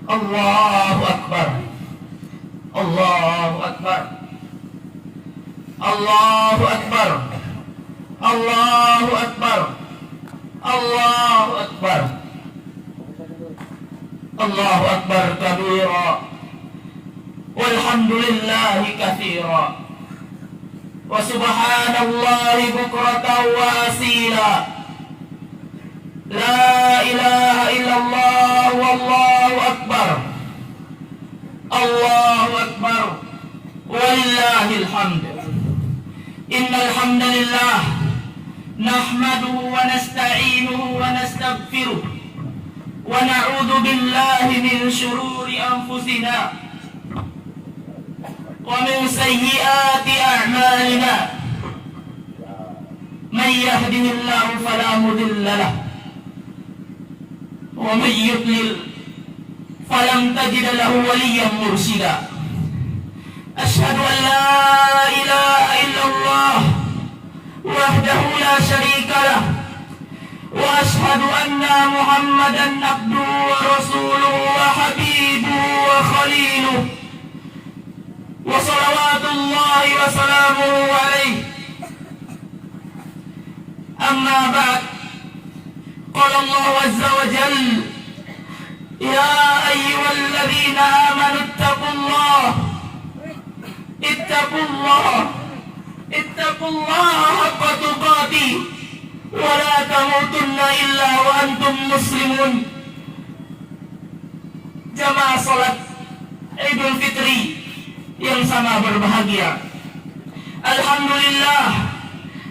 Allahu Akbar. Allahu Akbar. Allahu Akbar. Allahu Akbar. Allahu Akbar. Allahu Akbar kabira. Walhamdulillahi katsira. Wa subhanallahi bukratan wa asila. La ilaha illallah wallahu akbar. Allahu akbar. Walillahil hamd. Innal hamdalillah nahmaduhu wa nasta'inuhu wa nastaghfiruh wa na'udzu billahi min shururi anfusina wa min sayyiati a'malina. Man yahdihillahu fala mudilla lahu wa man yudlil falam tajid lahu waliyyan mursyida. Asyhadu an la ilaha illallah wahdahu la syarika lah wa asyhadu anna Muhammadan abduhu wa rasuluhu wa habibuhu wa khaliluhu wa salawatullahi wa salamuhu alaihi. Amma ba'd. Qala Allah azza wa jalla ya ayyuhalladzina amanu ittaqullaha haqqa tuqatih wa la tamutunna illa wa antum muslimun. Jamaah salat Idul Fitri yang sama berbahagia. Alhamdulillah,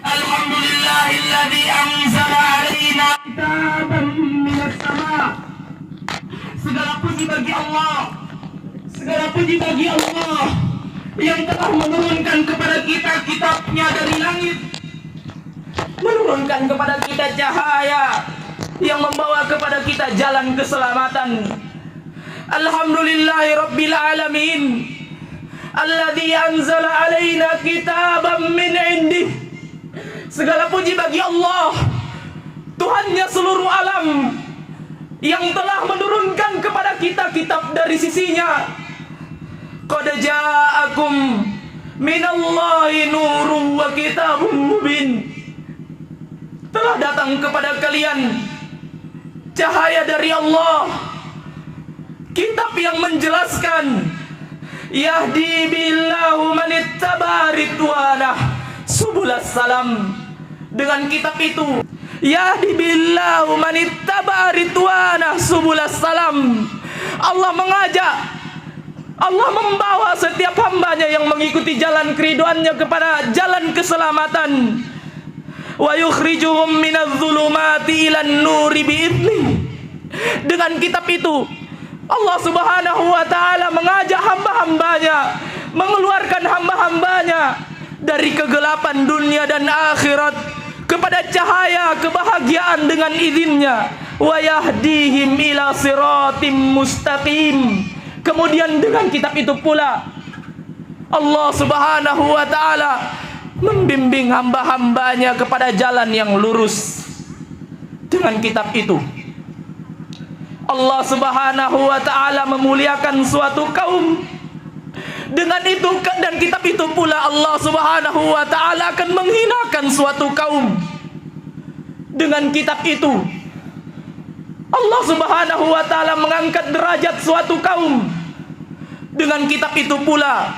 alhamdulillahilladzi anzala alaina kitaban minas sama. Segala puji bagi Allah, segala puji bagi Allah yang telah menurunkan kepada kita kitabnya dari langit, menurunkan kepada kita cahaya yang membawa kepada kita jalan keselamatan. Alhamdulillahi rabbil alamin alladzi anzala alaina kitaban min indih. Segala puji bagi Allah, Tuhannya seluruh alam, yang telah menurunkan kepada kita kitab dari sisinya. Qad ja'akum minallahi nurun wa kitabun mubin. Telah datang kepada kalian cahaya dari Allah, kitab yang menjelaskan. Yahdi billahu manittaba ridwanah subulas salam. Dengan kitab itu yahdi billahu manittaba ridwanah subulas salam. Allah mengajak, Allah membawa setiap hambanya yang mengikuti jalan keriduannya kepada jalan keselamatan. Wa yukhrijuhum minadh-dhulumati ilan nuri bi'idzni. Dengan kitab itu Allah subhanahu wa ta'ala mengajak hamba-hambanya, mengeluarkan hamba-hambanya dari kegelapan dunia dan akhirat kepada cahaya kebahagiaan dengan izinnya. Wa yahdihim ila siratim mustaqim. Kemudian dengan kitab itu pula Allah subhanahu wa ta'ala membimbing hamba-hambanya kepada jalan yang lurus. Dengan kitab itu Allah subhanahu wa ta'ala memuliakan suatu kaum. Dengan itu dan kitab itu pula Allah subhanahu wa ta'ala akan menghinakan suatu kaum. Dengan kitab itu Allah subhanahu wa ta'ala mengangkat derajat suatu kaum. Dengan kitab itu pula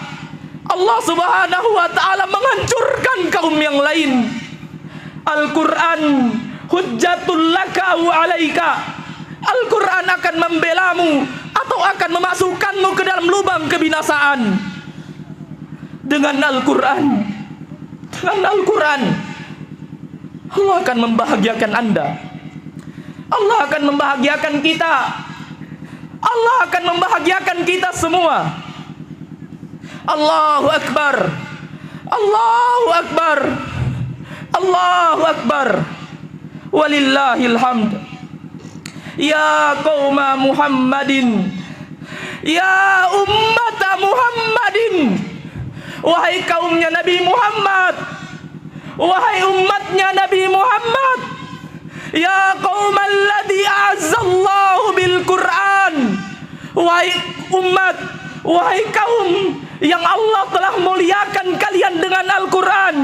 Allah subhanahu wa ta'ala menghancurkan kaum yang lain. Al-Quran hujjatul laka wa alaika. Al-Quran akan membelamu atau akan memasukkanmu ke dalam lubang kebinasaan. Dengan Al-Quran, Allah akan membahagiakan Anda. Allah akan membahagiakan kita. Allah akan membahagiakan kita semua. Allahu Akbar. Allahu Akbar. Allahu Akbar. Walillahil hamd. Ya qauma Muhammadin, ya ummata Muhammadin. Wahai kaumnya Nabi Muhammad, wahai umatnya Nabi Muhammad. Ya qaumal ladzi a'azzallahu bil Qur'an Wahai umat, wahai kaum yang Allah telah muliakan kalian dengan Al-Quran,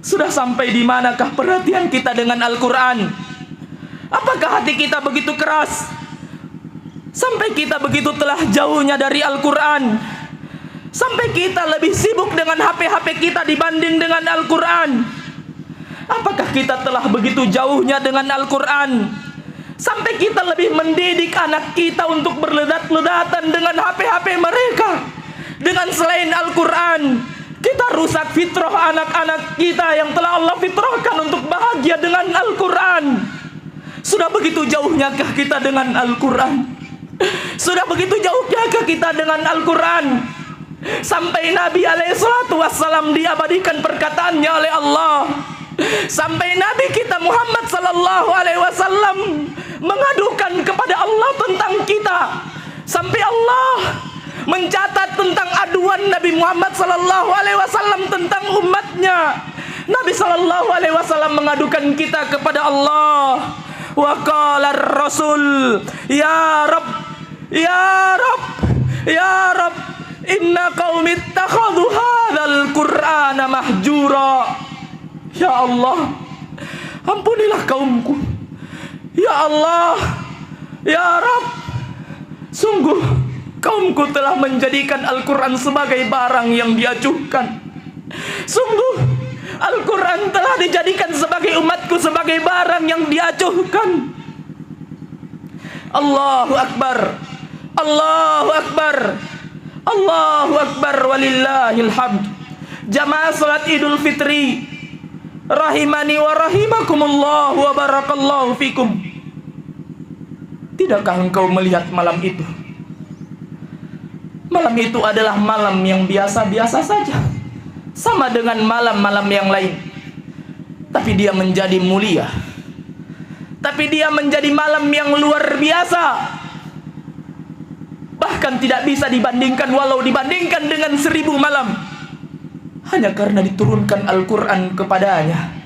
sudah sampai di manakah perhatian kita dengan Al-Quran? Apakah hati kita begitu keras sampai kita begitu telah jauhnya dari Al-Quran, sampai kita lebih sibuk dengan HP-HP kita dibanding dengan Al-Quran? Apakah kita telah begitu jauhnya dengan Al-Quran sampai kita lebih mendidik anak kita untuk berledat-ledatan dengan HP-HP mereka dengan selain Al-Quran? Kita rusak fitrah anak-anak kita yang telah Allah fitrahkan untuk bahagia dengan Al-Quran. Sudah begitu jauhnya kah kita dengan Al-Quran? Sudah begitu jauhnya kah kita dengan Al-Quran? Sampai Nabi SAW diabadikan perkataannya oleh Allah. Sampai Nabi kita Muhammad SAW mengadukan kepada Allah tentang kita. Sampai Allah mencatat tentang aduan Nabi Muhammad SAW tentang umatnya. Nabi SAW mengadukan kita kepada Allah. Wa qala ar-rasul ya Rabb, ya Rabb, ya Rabb, inna qaumi ittakhadhu hadzal qur'ana mahjura. Ya Allah, ampunilah kaumku. Ya Allah, ya Rabb, sungguh kaumku telah menjadikan Al-Quran sebagai barang yang diacuhkan. Sungguh Al-Quran telah dijadikan sebagai umatku sebagai barang yang diacuhkan. Allahu Akbar, Allahu Akbar, Allahu Akbar, walillahil hamd. Jamaah salat Idul Fitri rahimani wa rahimakumullah wa barakallahu fikum. Tidakkah engkau melihat malam itu? Malam itu adalah malam yang biasa-biasa saja, sama dengan malam-malam yang lain. Tapi dia menjadi mulia. Tapi dia menjadi malam yang luar biasa. Bahkan tidak bisa dibandingkan, walau dibandingkan dengan 1000 malam, hanya karena diturunkan Al-Quran kepadanya.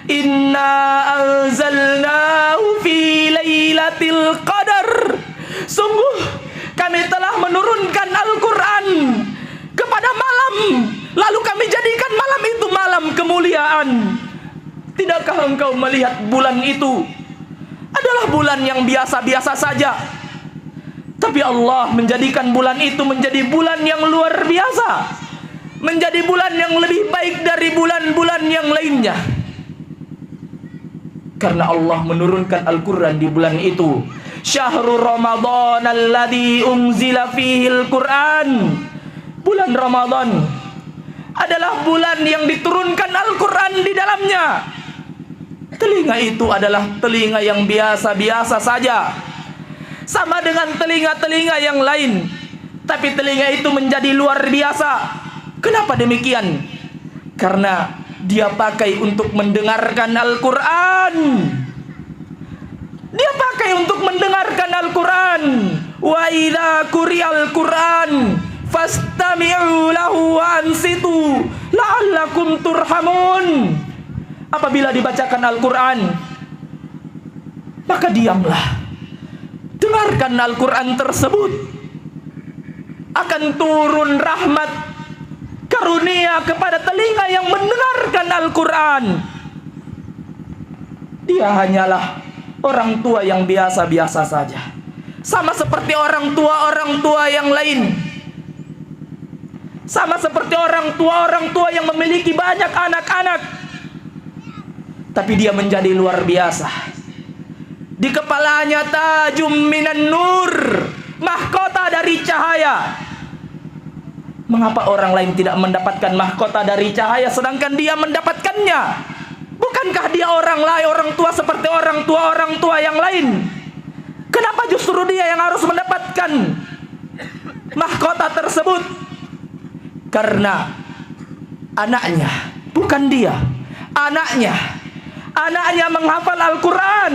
Inna anzalnahu fi lailatul qadar. Sungguh kami telah menurunkan Al-Quran kepada malam, lalu kami jadikan malam itu malam kemuliaan. Tidakkah engkau melihat bulan itu adalah bulan yang biasa-biasa saja, tapi Allah menjadikan bulan itu menjadi bulan yang luar biasa, menjadi bulan yang lebih baik dari bulan-bulan yang lainnya. Karena Allah menurunkan Al-Quran di bulan itu. Syahrul Ramadan alladzi unzila fihil Quran. Bulan Ramadan adalah bulan yang diturunkan Al-Quran di dalamnya. Telinga itu adalah telinga yang biasa-biasa saja, sama dengan telinga-telinga yang lain, tapi telinga itu menjadi luar biasa. Kenapa demikian? Karena dia pakai untuk mendengarkan Al-Quran. Dia pakai untuk mendengarkan Al-Quran. Wa idza quri'al Quran fastami'u lahu wa ansitu la'allakum turhamun. Apabila dibacakan Al-Quran, maka diamlah, dengarkan Al-Quran tersebut. Akan turun rahmat karunia kepada telinga yang mendengarkan Al-Quran. Dia hanyalah orang tua yang biasa-biasa saja, sama seperti orang tua yang lain, sama seperti orang tua yang memiliki banyak anak-anak. Tapi dia menjadi luar biasa. Di kepalanya tajum minan nur, mahkota dari cahaya. Mengapa orang lain tidak mendapatkan mahkota dari cahaya sedangkan dia mendapatkannya? Bukankah dia orang tua seperti orang tua yang lain? Kenapa justru dia yang harus mendapatkan mahkota tersebut? Karena anaknya, bukan dia, anaknya menghafal Al-Quran.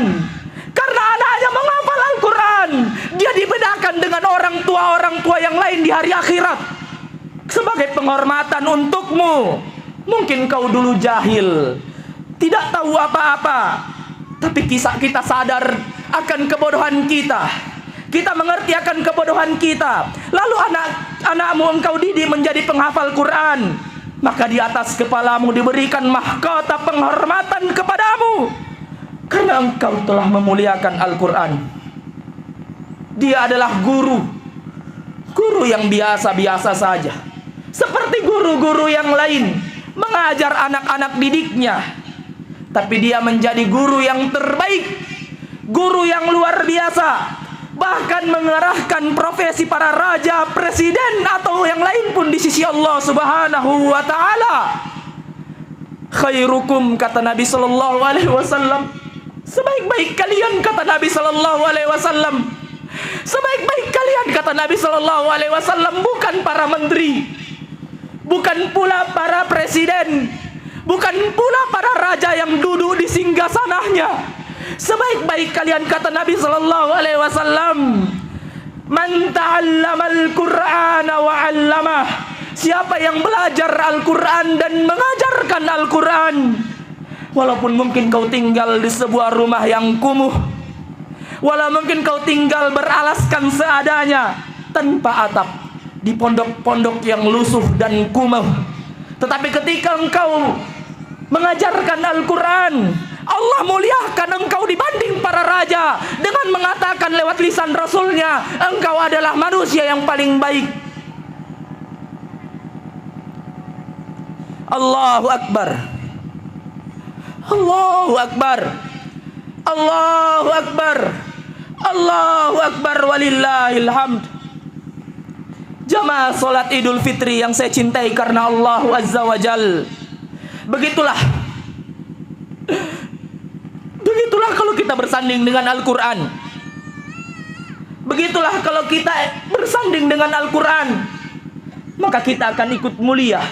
Karena anaknya menghafal Al-Quran, dia dibedakan dengan orang tua yang lain di hari akhirat sebagai penghormatan untukmu. Mungkin kau dulu jahil, tidak tahu apa-apa, tapi kita sadar akan kebodohan kita. Kita mengerti akan kebodohan kita. Lalu anak-anakmu engkau didik menjadi penghafal Quran. Maka di atas kepalamu diberikan mahkota penghormatan kepadamu. Karena engkau telah memuliakan Al-Quran. Dia adalah guru. Guru yang biasa-biasa saja. Seperti guru-guru yang lain. Mengajar anak-anak didiknya. Tapi dia menjadi guru yang terbaik. Guru yang luar biasa. Bahkan mengerahkan profesi para raja, presiden atau yang lain pun di sisi Allah Subhanahu wa taala. Khairukum, kata Nabi sallallahu alaihi wasallam, sebaik-baik kalian, kata Nabi sallallahu alaihi wasallam. Sebaik-baik kalian, kata Nabi sallallahu alaihi wasallam, bukan para menteri, bukan pula para presiden, bukan pula para raja yang duduk di singgasananya. Sebaik-baik kalian, kata Nabi sallallahu alaihi wasallam, man ta'allamal Qur'ana wa 'allamah. Siapa yang belajar Al-Qur'an dan mengajarkan Al-Qur'an. Walaupun mungkin kau tinggal di sebuah rumah yang kumuh, walau mungkin kau tinggal beralaskan seadanya, tanpa atap, di pondok-pondok yang lusuh dan kumuh, tetapi ketika engkau mengajarkan Al-Quran, Allah muliakan engkau dibanding para raja dengan mengatakan lewat lisan Rasulnya, engkau adalah manusia yang paling baik. Allahu Akbar, Allahu Akbar, Allahu Akbar, Allahu Akbar, walillahil hamd. Jamaah salat Idul Fitri yang saya cintai karena Allah Azza wa Jal. Begitulah kalau kita bersanding dengan Al-Quran. Begitulah kalau kita bersanding dengan Al-Quran, maka kita akan ikut mulia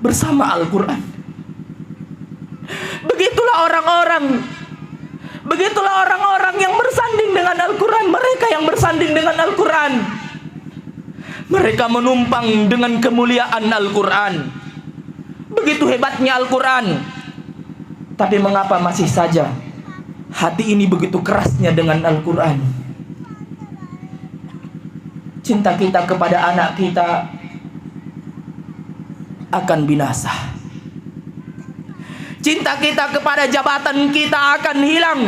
bersama Al-Quran. Begitulah orang-orang yang bersanding dengan Al-Quran. Mereka yang bersanding dengan Al-Quran, mereka menumpang dengan kemuliaan Al-Quran. Begitu hebatnya Al-Quran. Tapi mengapa masih saja hati ini begitu kerasnya dengan Al-Quran? Cinta kita kepada anak kita akan binasa. Cinta kita kepada jabatan kita akan hilang.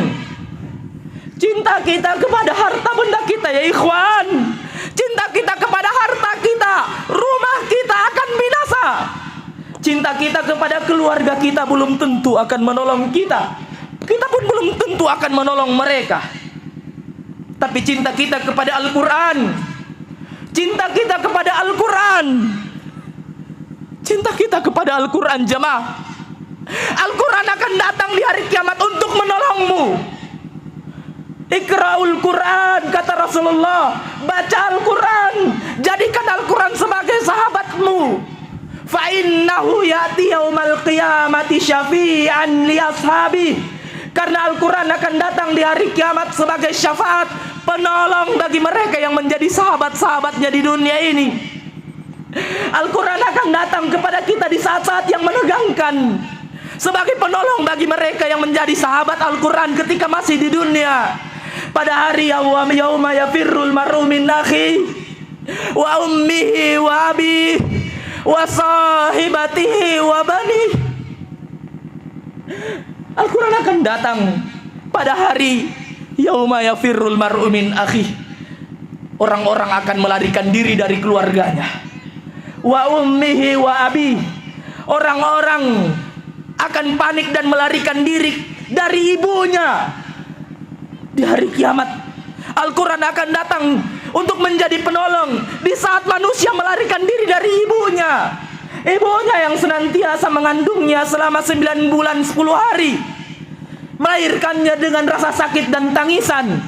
Cinta kita kepada harta benda kita, ya ikhwan, cinta kita kepada harta kita, rumah kita akan binasa. Cinta kita kepada keluarga kita belum tentu akan menolong kita. Kita pun belum tentu akan menolong mereka. Tapi cinta kita kepada Al-Quran, cinta kita kepada Al-Quran, cinta kita kepada Al-Quran, jemaah, Al-Quran akan datang di hari kiamat untuk menolongmu. Iqra'ul Quran, kata Rasulullah, baca Al-Quran, jadikan Al-Quran sebagai sahabatmu. Fa innahu ya'ti yaumal qiyamati syafi'an li ashabi. Karena Al-Quran akan datang di hari kiamat sebagai syafaat, penolong bagi mereka yang menjadi sahabat-sahabatnya di dunia ini. Al-Quran akan datang kepada kita di saat-saat yang menegangkan, sebagai penolong bagi mereka yang menjadi sahabat Al-Quran ketika masih di dunia. Pada hari yauma yafirrul mar'u min akhi wa ummihi wa abihi wa sahibatihi wa bani. Al-Quran akan datang pada hari yauma yafirrul mar'u min akhi. Orang-orang akan melarikan diri dari keluarganya. Wa ummihi wa abi. Orang-orang akan panik dan melarikan diri dari ibunya. Di hari kiamat, Al-Quran akan datang untuk menjadi penolong di saat manusia melarikan diri dari ibunya. Ibunya yang senantiasa mengandungnya selama 9 bulan 10 hari, melahirkannya dengan rasa sakit dan tangisan.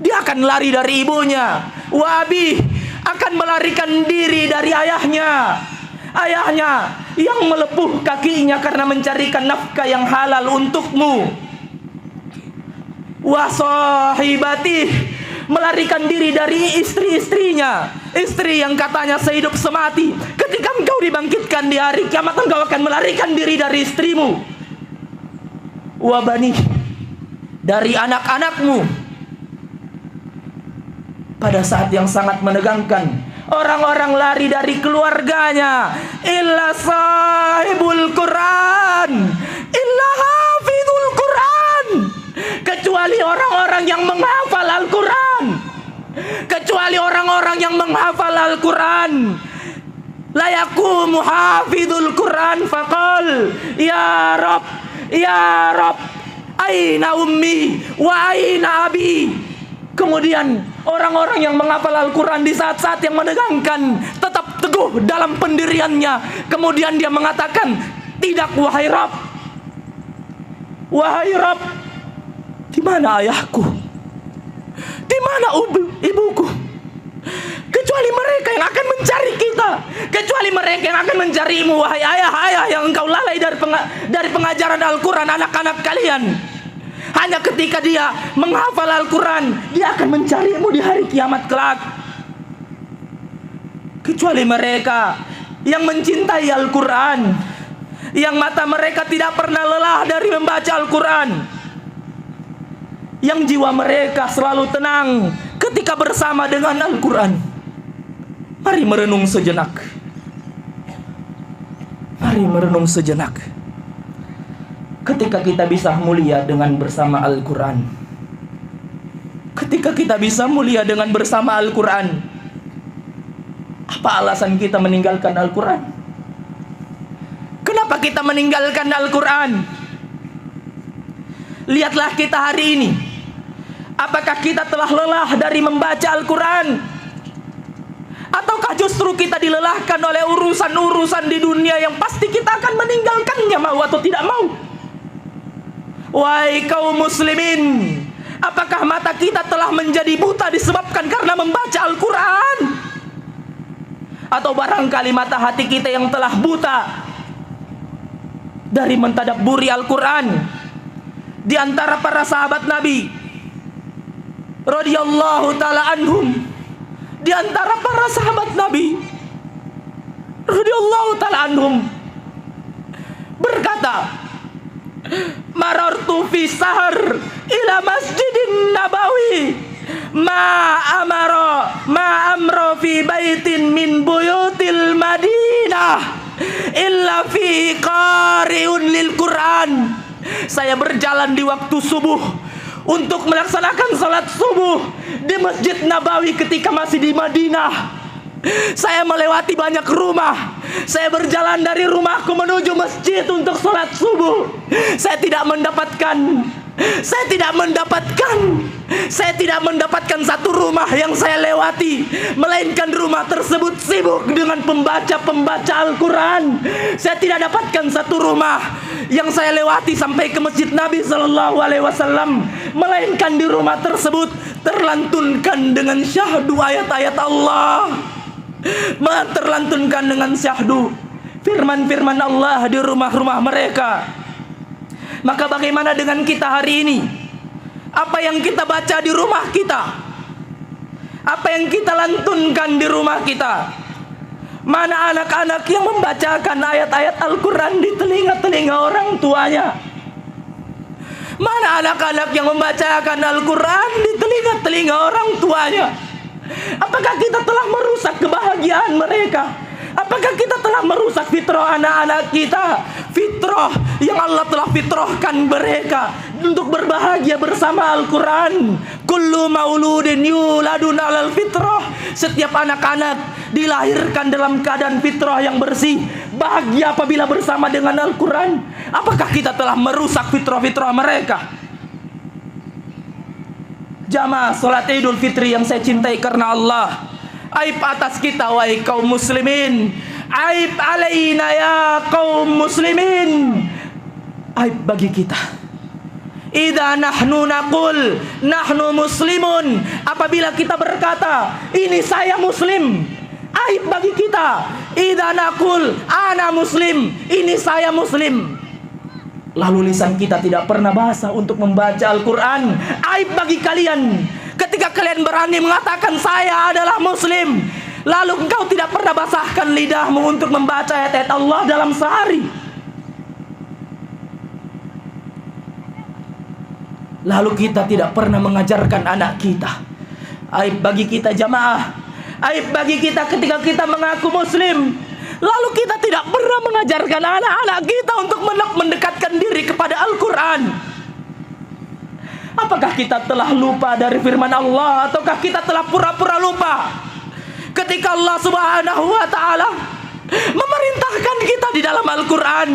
Dia akan lari dari ibunya. Wabi akan melarikan diri dari ayahnya. Ayahnya yang melepuh kakinya karena mencarikan nafkah yang halal untukmu. Wasahibati, melarikan diri dari istri-istrinya, istri yang katanya sehidup semati. Ketika engkau dibangkitkan di hari kiamat, engkau akan melarikan diri dari istrimu. Wabani, dari anak-anakmu. pada saat yang sangat menegangkan. Orang-orang lari dari keluarganya. Illa sahibul Quran, illa hafidul Quran. Kecuali orang-orang yang menghafal Al-Quran. Kecuali orang-orang yang menghafal Al-Quran. La yaqumu hafidul Quran faqal ya Rabb, ya Rabb, aina ummi wa aina abi. Kemudian orang-orang yang menghafal Al-Quran di saat-saat yang menegangkan tetap teguh dalam pendiriannya. Kemudian dia mengatakan, tidak wahai Rabb, wahai Rabb, di mana ayahku? Di mana ibuku? Kecuali mereka yang akan mencari kita. Kecuali mereka yang akan mencarimu, wahai ayah-ayah yang engkau lalai dari pengajaran Al-Quran anak-anak kalian. Hanya ketika dia menghafal Al-Quran, dia akan mencarimu di hari kiamat kelak. Kecuali mereka yang mencintai Al-Quran, yang mata mereka tidak pernah lelah dari membaca Al-Quran, yang jiwa mereka selalu tenang ketika bersama dengan Al-Quran. Mari merenung sejenak. Mari merenung sejenak. Ketika kita bisa mulia dengan bersama Al-Quran, ketika kita bisa mulia dengan bersama Al-Quran, apa alasan kita meninggalkan Al-Quran? Kenapa kita meninggalkan Al-Quran? Lihatlah kita hari ini. Apakah kita telah lelah dari membaca Al-Quran? Ataukah justru kita dilelahkan oleh urusan-urusan di dunia yang pasti kita akan meninggalkannya, mau atau tidak mau? Wahai kaum muslimin, apakah mata kita telah menjadi buta disebabkan karena membaca Al-Quran? Atau barangkali mata hati kita yang telah buta dari mentadabburi Al-Quran? Di antara para sahabat Nabi radhiyallahu ta'ala anhum, di antara para sahabat Nabi radhiyallahu ta'ala anhum berkata, marartu fi sahar ila masjidin nabawi ma amro fi baitin min buyutil madinah illa fi qari'un lil Quran. Saya berjalan di waktu subuh untuk melaksanakan salat subuh di Masjid Nabawi ketika masih di Madinah. Saya melewati banyak rumah. Saya berjalan dari rumahku menuju masjid untuk salat subuh. Saya tidak mendapatkan satu rumah yang saya lewati, melainkan rumah tersebut sibuk dengan pembaca Al-Quran. Saya tidak dapatkan satu rumah yang saya lewati sampai ke masjid Nabi Sallallahu Alaihi Wasallam, melainkan di rumah tersebut terlantunkan dengan syahdu ayat-ayat Allah, terlantunkan dengan syahdu firman-firman Allah di rumah-rumah mereka. Maka bagaimana dengan kita hari ini? Apa yang kita baca di rumah kita? Apa yang kita lantunkan di rumah kita? Mana anak-anak yang membacakan ayat-ayat Al-Quran di telinga-telinga orang tuanya? Mana anak-anak yang membacakan Al-Quran di telinga-telinga orang tuanya? Apakah kita telah merusak kebahagiaan mereka? Apakah kita telah merusak fitrah anak-anak kita? Fitrah yang Allah telah fitrahkan mereka untuk berbahagia bersama Al-Quran. Kullu mauludin yuladun alal fitrah. Setiap anak-anak dilahirkan dalam keadaan fitrah yang bersih, bahagia apabila bersama dengan Al-Quran. Apakah kita telah merusak fitrah-fitrah mereka? Jamaah salat Idul Fitri yang saya cintai karena Allah, aib atas kita wahai kaum muslimin, aib alaina ya kaum muslimin, aib bagi kita. Idza nahnu naqul nahnu muslimun, apabila kita berkata ini saya muslim, aib bagi kita. Idza naqul ana muslim, ini saya muslim, lalu lisan kita tidak pernah basah untuk membaca Al-Quran. Aib bagi kalian ketika kalian berani mengatakan saya adalah muslim, lalu engkau tidak pernah basahkan lidahmu untuk membaca ayat-ayat Allah dalam sehari. Lalu kita tidak pernah mengajarkan anak kita Aib bagi kita jamaah, aib bagi kita ketika kita mengaku muslim, lalu kita tidak pernah mengajarkan anak-anak kita untuk mendekatkan diri kepada Al-Quran. Apakah kita telah lupa dari firman Allah, ataukah kita telah pura-pura lupa ketika Allah Subhanahu wa ta'ala memerintahkan kita di dalam Al-Quran?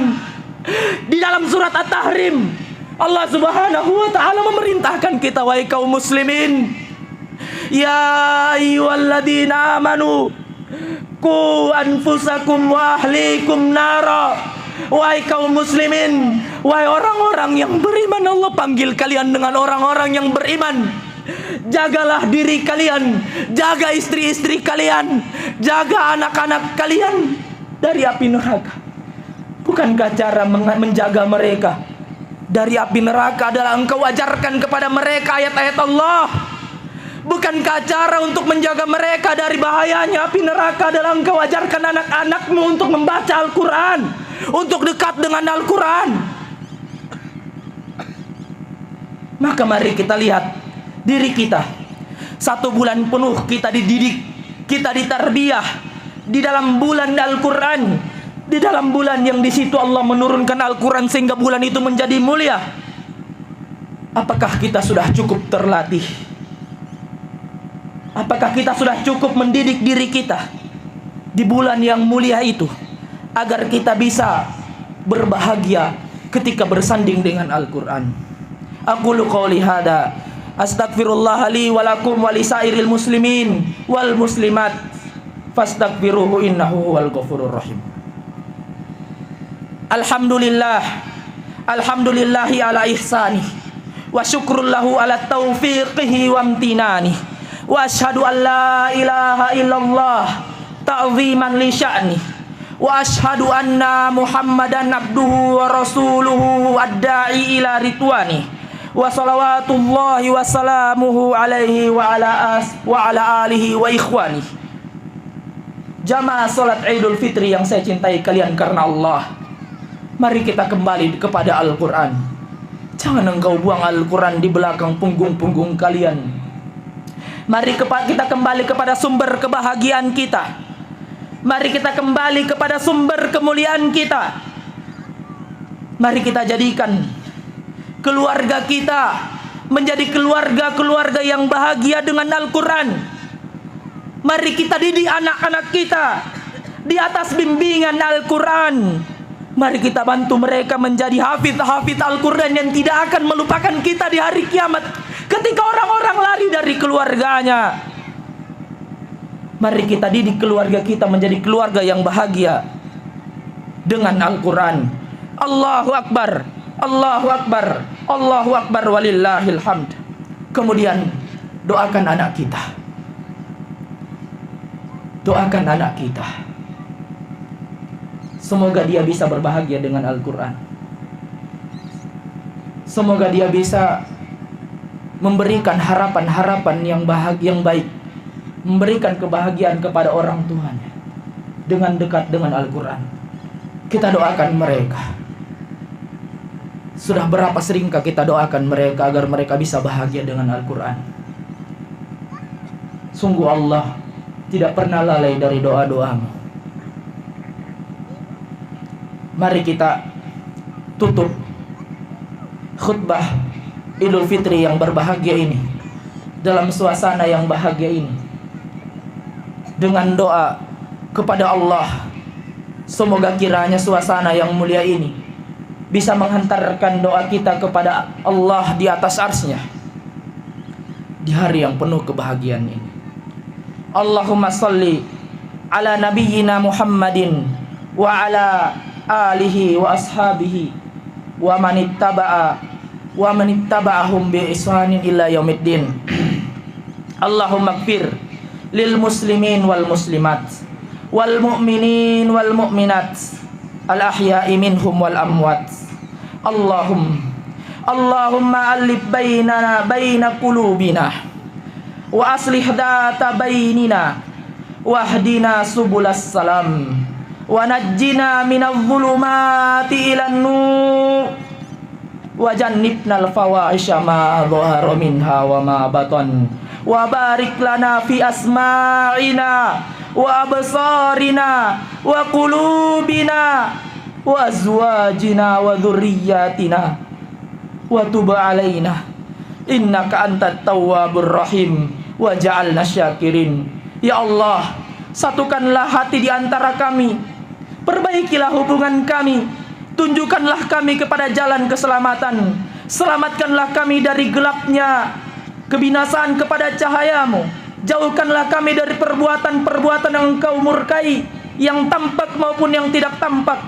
Di dalam surat At-Tahrim, Allah Subhanahu wa ta'ala memerintahkan kita, wahai kaum muslimin, ya ayyuhalladzina amanu qu anfusakum wa ahlikum nara. Wahai kaum muslimin, wahai orang-orang yang beriman, Allah panggil kalian dengan orang-orang yang beriman. Jagalah diri kalian, jaga istri-istri kalian, jaga anak-anak kalian dari api neraka. Bukankah cara menjaga mereka dari api neraka adalah engkau ajarkan kepada mereka ayat-ayat Allah? Bukankah cara untuk menjaga mereka dari bahayanya api neraka adalah engkau ajarkan anak-anakmu untuk membaca Al-Quran, untuk dekat dengan Al-Quran? Maka mari kita lihat diri kita. 1 bulan penuh kita dididik, kita ditarbiyah di dalam bulan Al-Quran, di dalam bulan yang di situ Allah menurunkan Al-Quran sehingga bulan itu menjadi mulia. Apakah kita sudah cukup terlatih? Apakah kita sudah cukup mendidik diri kita di bulan yang mulia itu agar kita bisa berbahagia ketika bersanding dengan Al-Quran? Aqulu qouli hada astaghfirullah li wa lakum wa lisairil muslimin wal muslimat fastaghfiruhu innahu huwal ghafurur rahim. Alhamdulillah, alhamdulillahi ala ihsani wa syukrullahu ala taufiqihi wa amtinani. Wa ashhadu an la ilaha illallah ta'ziman li sya'ni. Wa ashhadu anna Muhammadan abduhu wa rasuluhu ad-da'i ila ridwani. Wa salawatullahi wa salamuhu alaihi wa ala alihi wa ikhwani. Jamaah salat Idul Fitri yang saya cintai kalian karena Allah, mari kita kembali kepada Al-Quran. Jangan engkau buang Al-Quran di belakang punggung-punggung kalian. Mari kita kembali kepada sumber kebahagiaan kita. Mari kita kembali kepada sumber kemuliaan kita. Mari kita jadikan keluarga kita menjadi keluarga-keluarga yang bahagia dengan Al-Quran. Mari kita didik anak-anak kita di atas bimbingan Al-Quran. Mari kita bantu mereka menjadi hafidh-hafidh Al-Quran yang tidak akan melupakan kita di hari kiamat ketika orang-orang lari dari keluarganya. Mari kita didik keluarga kita menjadi keluarga yang bahagia dengan Al-Quran. Allahu Akbar, Allahu Akbar, Allahu Akbar walillahil hamd. Kemudian doakan anak kita. Doakan anak kita, semoga dia bisa berbahagia dengan Al-Quran. Semoga dia bisa memberikan harapan-harapan yang baik, memberikan kebahagiaan kepada orang tuanya dengan dekat dengan Al-Quran. Kita doakan mereka. Sudah berapa seringkah kita doakan mereka agar mereka bisa bahagia dengan Al-Quran? Sungguh Allah tidak pernah lalai dari doa-doamu. Mari kita tutup khutbah Idul Fitri yang berbahagia ini dalam suasana yang bahagia ini dengan doa kepada Allah. Semoga kiranya suasana yang mulia ini bisa menghantarkan doa kita kepada Allah di atas arsy-Nya di hari yang penuh kebahagiaan ini. Allahumma salli ala nabiyyina Muhammadin wa ala alihi wa ashabihi wa manittaba'ahum bi ihsanin ila yaumiddin. Allahumma ighfir lil muslimin wal muslimat wal mu'minin wal mu'minat al ahya'i minhum wal amwat. Allahumma alif baina qulubina wa aslih data bainina wahdina subulas salam wa najjina minadh dhulumati ilan nur wa jannibnal fawahisha ma dhahara minha wa ma batan, wa barik lana fi asma'ina wa absarina wa qulubina wa azwajina wa dhurriyyatina wa tub alaina innaka antat tawwabur rahim wa ja'alna syakirin. Ya Allah, satukanlah hati di antara kami, perbaikilah hubungan kami, tunjukkanlah kami kepada jalan keselamatan, selamatkanlah kami dari gelapnya kebinasaan kepada cahayamu, jauhkanlah kami dari perbuatan-perbuatan yang engkau murkai, yang tampak maupun yang tidak tampak.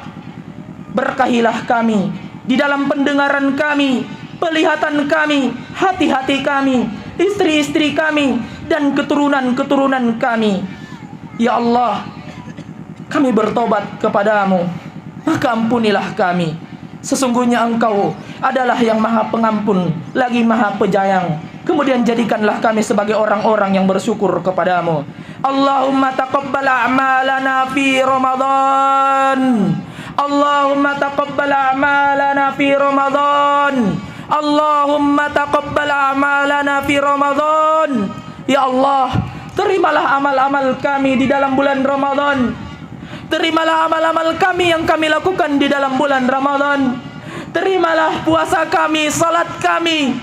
Berkahilah kami di dalam pendengaran kami, penglihatan kami, hati-hati kami, istri-istri kami, dan keturunan-keturunan kami. Ya Allah, kami bertobat kepadamu, maka ampunilah kami. Sesungguhnya Engkau adalah yang maha pengampun, lagi maha penyayang. Kemudian jadikanlah kami sebagai orang-orang yang bersyukur kepadamu. Allahumma taqabbal a'malana fi Ramadan. Allahumma taqabbal a'malana fi Ramadan. Allahumma taqabbal a'malana fi Ramadan. Ya Allah, terimalah amal-amal kami di dalam bulan Ramadan. Terimalah amal-amal kami yang kami lakukan di dalam bulan Ramadan. Terimalah puasa kami, salat kami,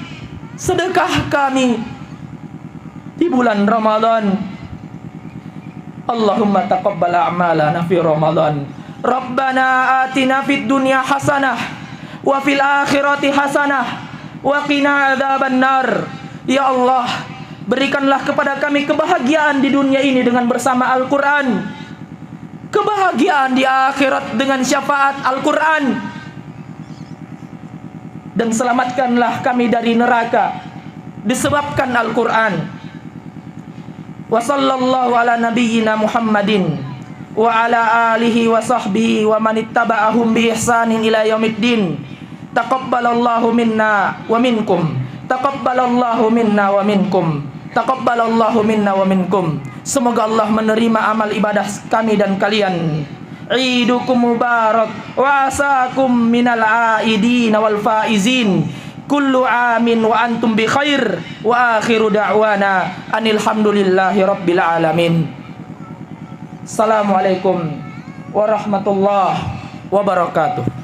sedekah kami di bulan Ramadan. Allahumma taqabbal a'malana fi Ramadan. Rabbana atina fid dunya hasanah wa fil akhirati hasanah wa qina adzabannar. Ya Allah, berikanlah kepada kami kebahagiaan di dunia ini dengan bersama Al-Quran, kebahagiaan di akhirat dengan syafaat Al-Quran, dan selamatkanlah kami dari neraka disebabkan Al-Quran. Wa sallallahu ala nabiyyina Muhammadin wa ala alihi wa sahbihi wa man ittaba'ahum bi ihsanin ila yaumiddin. Taqabbalallahu minna wa minkum. Taqabbalallahu minna wa minkum. Taqabbalallahu minna wa minkum. Semoga Allah menerima amal ibadah kami dan kalian. Idukum mubarak wa asakum minal aidin wal faizin. Kullu amin wa antum bi khair. Wa akhiru da'wana anil hamdulillahi rabbil alamin. Assalamualaikum warahmatullahi wabarakatuh.